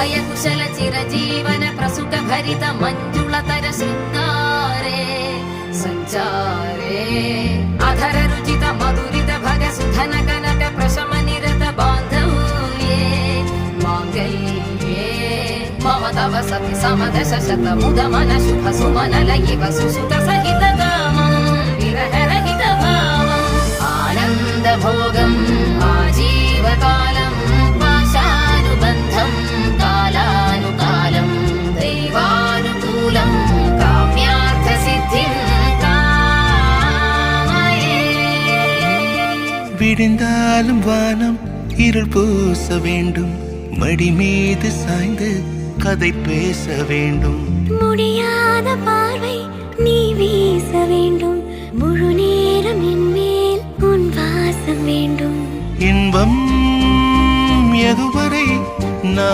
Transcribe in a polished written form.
अभय कुशल चिरजीवन प्रसुख भरित मंजुलतर शृंगारे संचारे अधर रुचित मधुरित भग सुधन कनक प्रशम निरत बांधव्ये मांगल्ये मम तव सति समदश शत मुद मन शुभ सुमन लयिव सुसुत सहित कामं विरह रहित भावम् आनंद भोगम् आजीवकालम् पाशानुबन्धम् कालानुकालम् दैवानुकूलम् काम्यार्थ सिद्धिम् कामये விடிந்தாலும் வானம் இருள் பூச வேண்டும் மடி மீது சாய்ந்து கதை பேச வேண்டும் முடியாத பார்வை நீ வீச வேண்டும் முழு நேரம் என் மேல் உன் வாசம் வேண்டும் இன்பம் எதுவரை